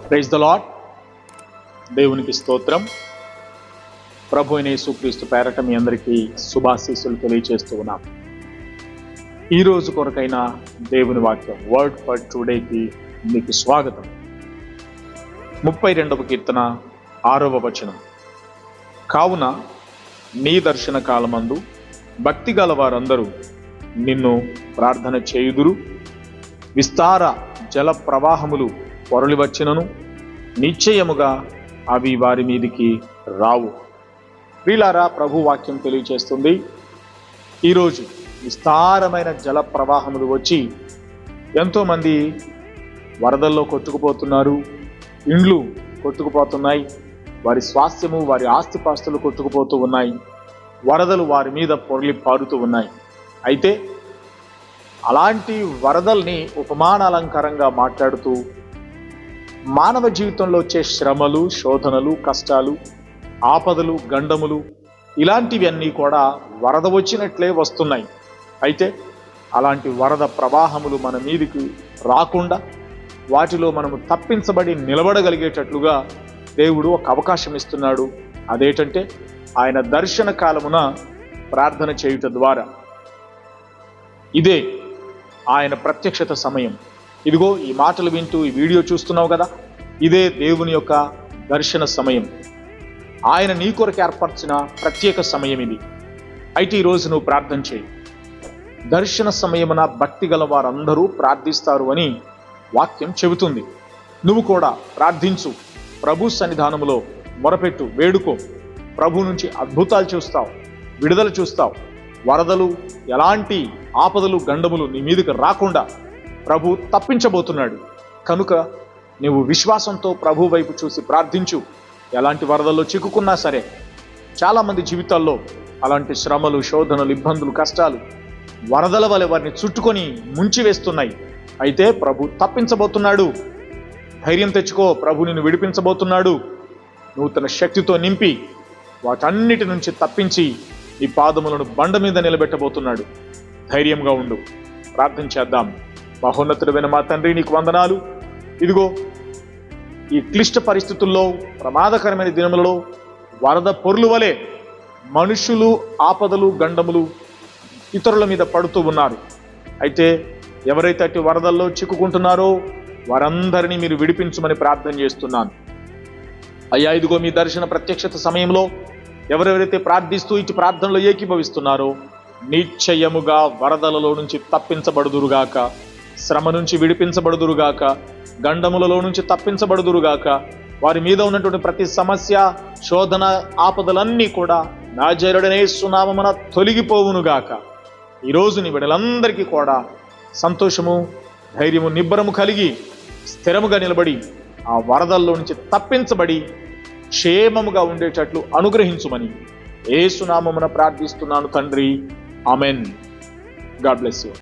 Praise the lord. దేవునికి స్తోత్రం. ప్రభు అయిన యేసుక్రీస్తు పేరట మీ అందరికీ శుభాశీస్సులు తెలియజేస్తూ ఉన్నాం. ఈరోజు కొరకైన దేవుని వాక్యం వర్డ్ ఫర్ టుడేకి మీకు స్వాగతం. 32వ కీర్తన 6వ వచనం. కావున నీ దర్శన కాలమందు భక్తి గల వారందరూ నిన్ను ప్రార్థన చేయుదురు. విస్తార జల ప్రవాహములు పొరలి వచ్చినను నిశ్చయముగా అవి వారి మీదికి రావు. ప్రియులారా, ప్రభు వాక్యం తెలియజేస్తుంది, ఈరోజు విస్తారమైన జల ప్రవాహములు వచ్చి ఎంతోమంది వరదల్లో కొట్టుకుపోతున్నారు, ఇండ్లు కొట్టుకుపోతున్నాయి, వారి స్వాస్థ్యము వారి ఆస్తిపాస్తులు కొట్టుకుపోతూ ఉన్నాయి, వరదలు వారి మీద పొరలి పారుతూ ఉన్నాయి. అయితే అలాంటి వరదల్ని ఉపమానాలంకారంగా మాట్లాడుతూ మానవ జీవితంలో వచ్చే శ్రమలు, శోధనలు, కష్టాలు, ఆపదలు, గండములు ఇలాంటివి అన్నీ కూడా వరద వచ్చినట్లే వస్తున్నాయి. అయితే అలాంటి వరద ప్రవాహములు మన మీదికి రాకుండా వాటిలో మనము తప్పించబడి నిలబడగలిగేటట్లుగా దేవుడు ఒక అవకాశం ఇస్తున్నాడు. అదేంటంటే ఆయన దర్శన కాలమున ప్రార్థన చేయుట ద్వారా. ఇదే ఆయన ప్రత్యక్షత సమయం. ఇదిగో ఈ మాటలు వింటూ ఈ వీడియో చూస్తున్నావు కదా, ఇదే దేవుని యొక్క దర్శన సమయం. ఆయన నీ కొరకు ఏర్పరిచిన ప్రత్యేక సమయం ఇది. అయితే ఈరోజు నువ్వు ప్రార్థన చేయి. దర్శన సమయమున భక్తి గల వారందరూ ప్రార్థిస్తారు అని వాక్యం చెబుతుంది. నువ్వు కూడా ప్రార్థించు, ప్రభు సన్నిధానములో మొరపెట్టు, వేడుకో. ప్రభు నుంచి అద్భుతాలు చూస్తావు, విడుదల చూస్తావు. వరదలు, ఎలాంటి ఆపదలు, గండములు నీ మీదకి రాకుండా ప్రభు తప్పించబోతున్నాడు. కనుక నువ్వు విశ్వాసంతో ప్రభు వైపు చూసి ప్రార్థించు. ఎలాంటి వరదల్లో చిక్కుకున్నా సరే, చాలామంది జీవితాల్లో అలాంటి శ్రమలు, శోధనలు, ఇబ్బందులు, కష్టాలు వరదల వలె వారిని చుట్టుకొని ముంచివేస్తున్నాయి. అయితే ప్రభు తప్పించబోతున్నాడు. ధైర్యం తెచ్చుకో, ప్రభు నిన్ను విడిపించబోతున్నాడు. నూతన శక్తితో నింపి వాటన్నిటి నుంచి తప్పించి నీ పాదములను బండ మీద నిలబెట్టబోతున్నాడు. ధైర్యంగా ఉండు. ప్రార్థన చేద్దాం. మహోన్నతుడైన మా తండ్రి, నీకు వందనాలు. ఇదిగో ఈ క్లిష్ట పరిస్థితుల్లో, ప్రమాదకరమైన దినములలో వరద పొర్లు వలె మనుషులు, ఆపదలు, గండములు ఇతరుల మీద పడుతూ ఉన్నారు. అయితే ఎవరైతే అట్టి వరదల్లో చిక్కుకుంటున్నారో వారందరినీ మీరు విడిపించమని ప్రార్థన చేస్తున్నాను. అయ్యా, ఇదిగో మీ దర్శన ప్రత్యక్షత సమయంలో ఎవరెవరైతే ప్రార్థిస్తూ ఇటు ప్రార్థనలో ఏకీభవిస్తున్నారో నిశ్చయముగా వరదలలో నుంచి తప్పించబడుదురుగాక, శ్రమ నుంచి విడిపించబడుదురుగాక, గండములలో నుంచి తప్పించబడుదురుగాక. వారి మీద ఉన్నటువంటి ప్రతి సమస్య, శోధన, ఆపదలన్నీ కూడా నజరేయుడైన యేసు నామమున తొలగిపోవునుగాక. ఈరోజు నీ బిడ్డలందరికీ కూడా సంతోషము, ధైర్యము, నిబ్బరము కలిగి స్థిరముగా నిలబడి ఆ వరదల్లో నుంచి తప్పించబడి క్షేమముగా ఉండేటట్లు అనుగ్రహించుమని యేసు నామమున ప్రార్థిస్తున్నాను తండ్రి. ఆమెన్. God bless you.